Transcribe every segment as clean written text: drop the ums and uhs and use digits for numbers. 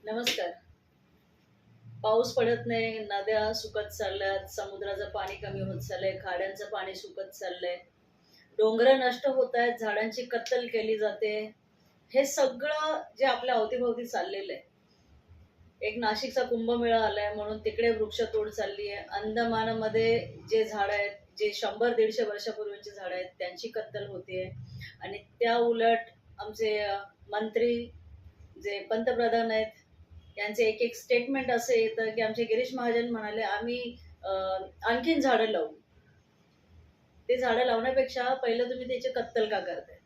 नमस्कार. पाऊस पडत नाही, नद्या सुकत चालल्यात, समुद्राचं पाणी कमी होत चाललंय, खाड्यांचं पाणी सुकत चाललंय, डोंगरं नष्ट होत आहेत, झाडांची कत्तल केली जाते. हे सगळं जे आपल्या अवतीभोवती चाललेलं आहे. एक नाशिकचा कुंभमेळा आलाय म्हणून तिकडे वृक्षतोड चालली आहे. अंदमानमध्ये जे झाडं आहेत, जे 100-150 वर्षापूर्वीची झाडं आहेत, त्यांची कत्तल होतीये. आणि त्या उलट आमचे मंत्री, जे पंतप्रधान आहेत, यांचे एक एक स्टेटमेंट असं येतं की आमचे गिरीश महाजन म्हणाले आम्ही आणखीन झाडं लावू. ते झाडं लावण्यापेक्षा पहिलं तुम्ही त्याची कत्तल का करताय?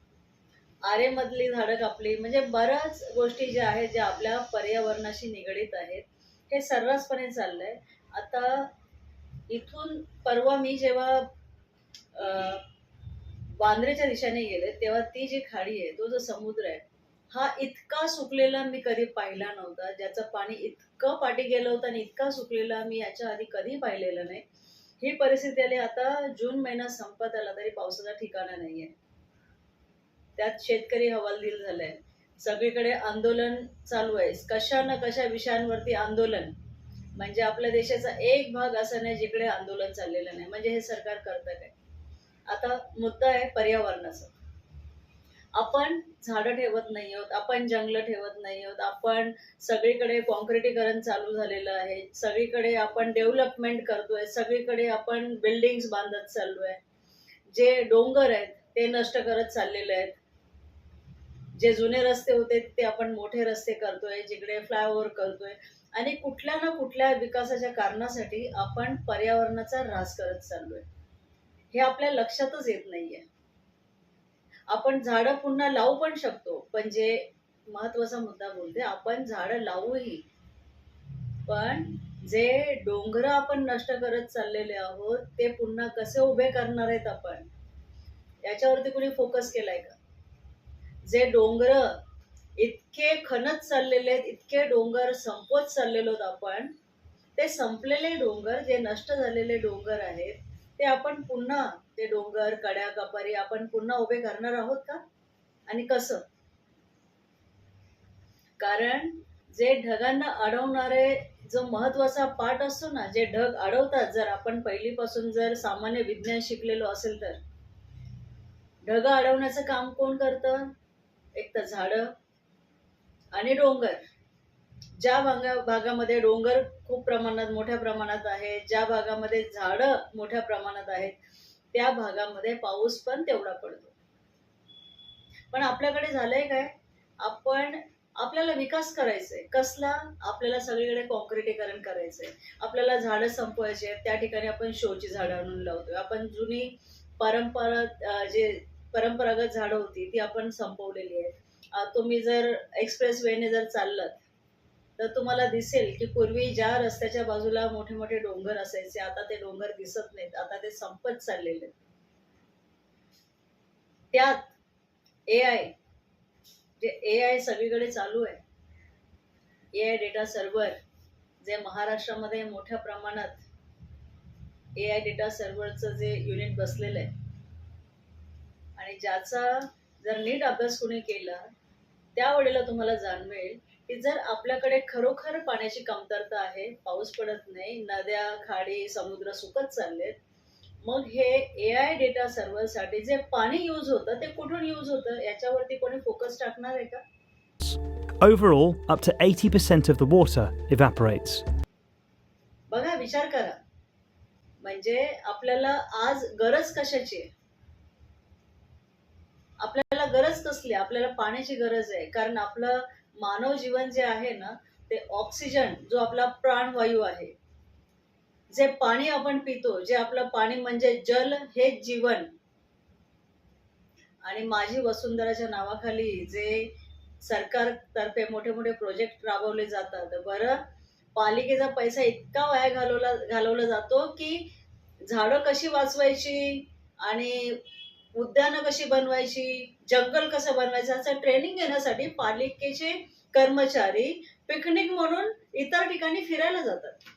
आरेमधली झाडं कापली, म्हणजे बऱ्याच गोष्टी ज्या आहेत ज्या आपल्या पर्यावरणाशी निगडीत आहेत, हे सर्रासपणे चाललंय. आता इथून परवा मी जेव्हा वांद्रेच्या दिशेने गेले तेव्हा ती जी खाडी आहे, तो जो समुद्र आहे, हा इतका सुकलेला मी कधी पाहिला नव्हता. ज्याचं पाणी इतकं पाठी गेलं होतं आणि इतका सुकलेला मी याच्या आधी कधी पाहिलेलं नाही. ही परिस्थिती आली. आता जून महिना संपत आला तरी पावसाचा ठिकाणा नाहीये. त्यात शेतकरी हवालदिल झालाय. सगळीकडे आंदोलन चालू आहे. कशा ना कशा विषयांवरती आंदोलन. म्हणजे आपल्या देशाचा एक भाग असा नाही जिकडे आंदोलन चाललेलं नाही. म्हणजे हे सरकार करतं काय? आता मुद्दा आहे पर्यावरणाचा. आपण झाडं ठेवत नाही आहोत, आपण जंगलं ठेवत नाही आहोत, आपण सगळीकडे काँक्रिटीकरण चालू झालेलं आहे, सगळीकडे आपण डेव्हलपमेंट करतोय, सगळीकडे आपण बिल्डिंग्स बांधत चाललोय. जे डोंगर आहेत ते नष्ट करत चाललेले आहेत. जे जुने रस्ते होते ते आपण मोठे रस्ते करतोय, जिकडे फ्लायओव्हर करतोय आणि कुठल्या ना कुठल्या विकासाच्या कारणासाठी आपण पर्यावरणाचा ऱ्हास करत चाललोय. हे आपल्या लक्षातच येत नाहीये. आपण झाडं पुन्हा लावू पण शकतो, पण जे महत्वाचा मुद्दा बोलते, आपण झाडं लावूही, पण जे डोंगर आपण नष्ट करत चाललेले आहोत ते पुन्हा कसे उभे करणार आहेत आपण, याच्यावरती कुणी फोकस केलाय का? जे डोंगर इतके खणत चाललेले आहेत, इतके डोंगर संपवत चाललेलो आहोत आपण, ते संपलेले डोंगर, जे नष्ट झालेले डोंगर आहेत, ते आपण पुन्हा ते डोंगर कड्या कपारी आपण पुन्हा उभे करणार आहोत का? आणि कसं? कारण जे ढगांना अडवणारे जो महत्वाचा पार्ट असतो ना, जे ढग अडवतात, जर आपण पहिलीपासून जर सामान्य विज्ञान शिकलेलो असेल तर, ढग अडवण्याचं काम कोण करतं? एक तर झाडं आणि डोंगर. ज्या भागामध्ये डोंगर खूप प्रमाणात, मोठ्या प्रमाणात आहे, ज्या भागामध्ये झाडं मोठ्या प्रमाणात आहेत, त्या भागामध्ये पाऊस पण तेवढा पडतो. पण आपल्याकडे झालंय काय? आपल्याला विकास करायचाय. कसला? आपल्याला सगळीकडे काँक्रिटीकरण करायचंय. आपल्याला झाडं संपवायची आहेत. त्या ठिकाणी आपण शोची झाडं आणून लावतोय. आपण जुनी जे परंपरागत झाडं होती ती आपण संपवलेली आहेत. तुम्ही जर एक्सप्रेस वेने जर चाललात तर तुम्हाला दिसेल की पूर्वी ज्या रस्त्याच्या बाजूला मोठे मोठे डोंगर असायचे, आता ते डोंगर दिसत नाहीत. आता ते संपत चाललेले आहेत. त्यात एआय, जे एआय सगळीकडे चालू आहे, एआय डेटा सर्व्हर, जे महाराष्ट्रामध्ये मोठ्या प्रमाणात एआय डेटा सर्व्हरचं जे युनिट बसलेलं आहे आणि ज्याचा जर नीट अभ्यास कोणी केला, त्यावेळेला तुम्हाला जाणवेल की जर आपल्याकडे खरोखर पाण्याची कमतरता आहे, पाऊस पडत नाही, नद्या, खाडी, समुद्र सुकत चाललेत, मग हे एआय डेटा सर्व्हरसाठी जे पाणी यूज होतं ते कुठून यूज होतं याच्यावरती कोणी फोकस टाकणार आहे का? Overall, up to 80% of the water evaporates. बघा, विचार करा. म्हणजे आपल्याला आज गरज कशाची आहे? आपल्याला गरज कसली? आपल्याला पाण्याची गरज आहे. कारण आपलं मानव जीवन जे आहे ना, ते ऑक्सिजन, जो आपला प्राणवायू आहे, जे पाणी आपण पितो, जे आपलं पाणी म्हणजे जल हे जीवन. आणि माझी वसुंधराच्या नावाखाली जे सरकारतर्फे मोठे मोठे प्रोजेक्ट राबवले जातात, बरं, पालिकेचा पैसा इतका वाया घालवला जातो की झाडं कशी वाचवायची आणि उद्यानं कशी बनवायची, जंगल कसं बनवायचं, असं ट्रेनिंग घेण्यासाठी पालिकेचे कर्मचारी पिकनिक म्हणून इतर ठिकाणी फिरायला जातात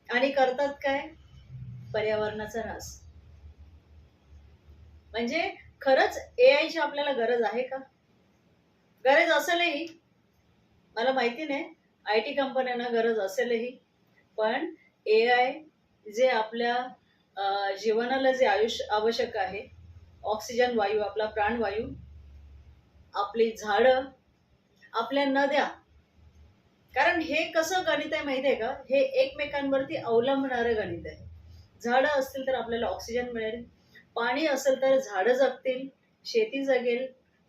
आणि करतात काय? पर्यावरणाचा ऱ्हास. म्हणजे खरंच एआयची आपल्याला गरज आहे का? गरज असेलही मला माहिती नाही IT कंपन्यांना गरज असेलही, पण AI जे आपल्या जीवनाला जे आवश्यक आहे, ऑक्सिजन वायू, आपला प्राणवायू, आपली झाडं, आपल्या नद्या, कारण हे कसं गणित आहे माहिती आहे का? हे एकमेकांवरती अवलंबणारं गणित आहे. झाडं असतील तर आपल्याला ऑक्सिजन मिळेल, पाणी असेल तर झाडं जगतील, शेती जगेल,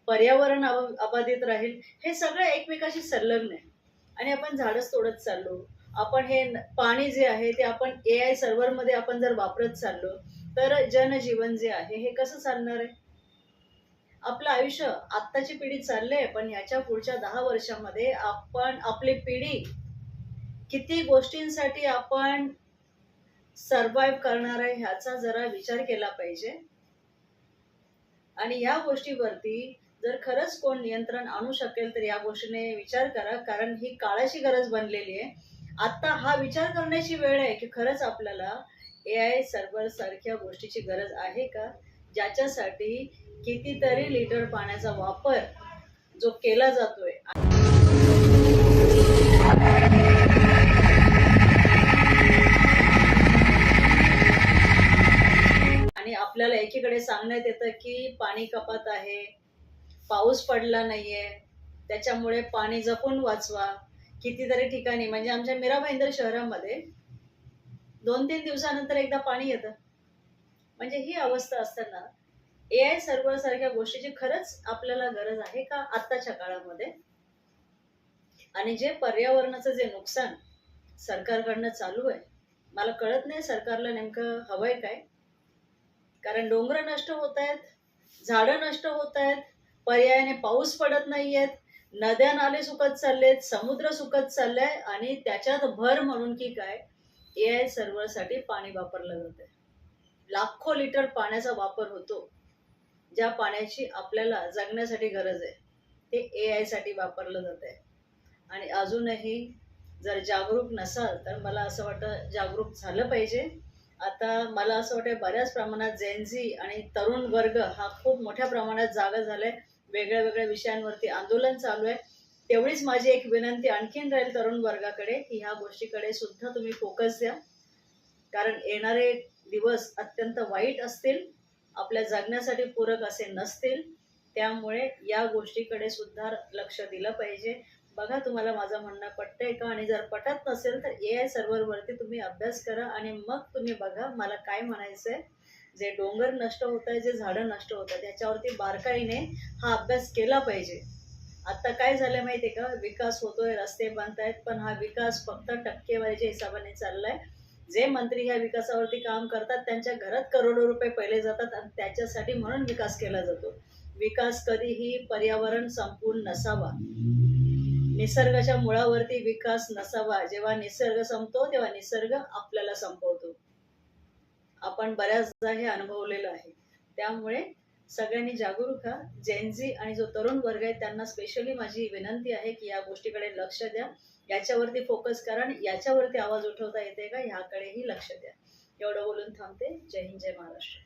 पर्यावरण अबाधित राहील. हे सगळं एकमेकाशी संलग्न आहे. आणि आपण झाडच तोडत चाललो. आपण हे पाणी जे आहे ते आपण AI सर्व्हरमध्ये आपण जर वापरत चाललो, तर जनजीवन जे आहे हे कसं चालणार आहे? आपलं आयुष्य आत्ताची पिढी चालले, पण ह्याच्या पुढच्या 10 वर्षामध्ये आपण आपली पिढी किती गोष्टींसाठी आपण सर्व्हाइव्ह करणार आहे ह्याचा जरा विचार केला पाहिजे. आणि या गोष्टीवरती जर खरंच कोण नियंत्रण आणू शकेल तर या गोष्टीने विचार करा, कारण ही काळाची गरज बनलेली आहे. आता हा विचार करण्याची वेळ आहे की खरंच आपल्याला AI सर्व्हर सारख्या गोष्टीची गरज आहे का, ज्याच्यासाठी कितीतरी लिटर पाण्याचा वापर जो केला जातोय आणि आपल्याला एकीकडे सांगण्यात येतं की पाणी कपात आहे, पाऊस पडला नाहीये, त्याच्यामुळे पाणी जपून वाचवा. कितीतरी ठिकाणी म्हणजे आमच्या मीरा भाईंदर शहरामध्ये 2-3 दिवसानंतर एकदा पाणी येतं. म्हणजे ही अवस्था असताना AI सर्व्हर सारख्या गोष्टीची खरंच आपल्याला गरज आहे का आत्ताच्या काळामध्ये? आणि जे पर्यावरणाचं जे नुकसान सरकारकडनं चालू आहे, मला कळत नाही सरकारला नेमकं हवंय काय? कारण डोंगर नष्ट होत आहेत, झाडं नष्ट होत आहेत, पर्यायाने पाऊस पडत नाहीयेत, नद्या नाले सुकत चाललेत, समुद्र सुकत चाललाय आणि त्याच्यात भर म्हणून की काय AI सर्व्हरसाठी पाणी वापरलं जातंय. लाखो लिटर पाण्याचा वापर होतो. ज्या पाण्याची आपल्याला जगण्यासाठी गरज आहे, ते AI साठी वापरलं जातंय. आणि अजूनही जर जागरूक नसाल तर मला असं वाटतं जागरूक झालं पाहिजे. आता मला असं वाटतं बऱ्याच प्रमाणात जेन-झी आणि तरुण वर्ग हा खूप मोठ्या प्रमाणात जागा झालाय. वेगळ्या वेगळ्या विषयांवरती आंदोलन चालू आहे. तेवढीच माझी एक विनंती आणखीन राहील तरुण वर्गाकडे की ह्या गोष्टीकडे सुद्धा तुम्ही फोकस द्या. कारण येणारे दिवस अत्यंत वाईट असतील, आपल्या जगण्यासाठी पूरक असे नसतील. त्यामुळे या गोष्टीकडे सुद्धा लक्ष दिलं पाहिजे. बघा तुम्हाला माझं म्हणणं पटतंय का? आणि जर पटत नसेल तर AI सर्व्हरवरती तुम्ही अभ्यास करा आणि मग तुम्ही बघा मला काय म्हणायचंय. जे डोंगर नष्ट होत आहे, जे झाडं नष्ट होत आहेत, त्याच्यावरती बारकाईने हा अभ्यास केला पाहिजे. आता काय झालं माहितीये का? विकास होतोय, रस्ते बनतायत, पण हा विकास फक्त टक्केवारीच्या हिशोबाने चाललाय. जे मंत्री ह्या विकासावरती काम करतात त्यांच्या घरात करोडो रुपये पहिले जातात आणि त्याच्यासाठी म्हणून विकास केला जातो. विकास कधीही पर्यावरण संपून नसावा, निसर्गाच्या मुळावरती विकास नसावा. जेव्हा निसर्ग संपतो तेव्हा निसर्ग आपल्याला संपवतो. आपण बऱ्याचदा हे अनुभवलेलं आहे. त्यामुळे सगळ्यांनी जागरूक व्हा. जेन-झी आणि जो तरुण वर्ग आहे त्यांना स्पेशली माझी विनंती आहे की या गोष्टीकडे लक्ष द्या, याच्यावरती फोकस करा आणि याच्यावरती आवाज उठवता येते का ह्याकडेही लक्ष द्या. एवढं बोलून थांबते. जय हिंद, जय महाराष्ट्र.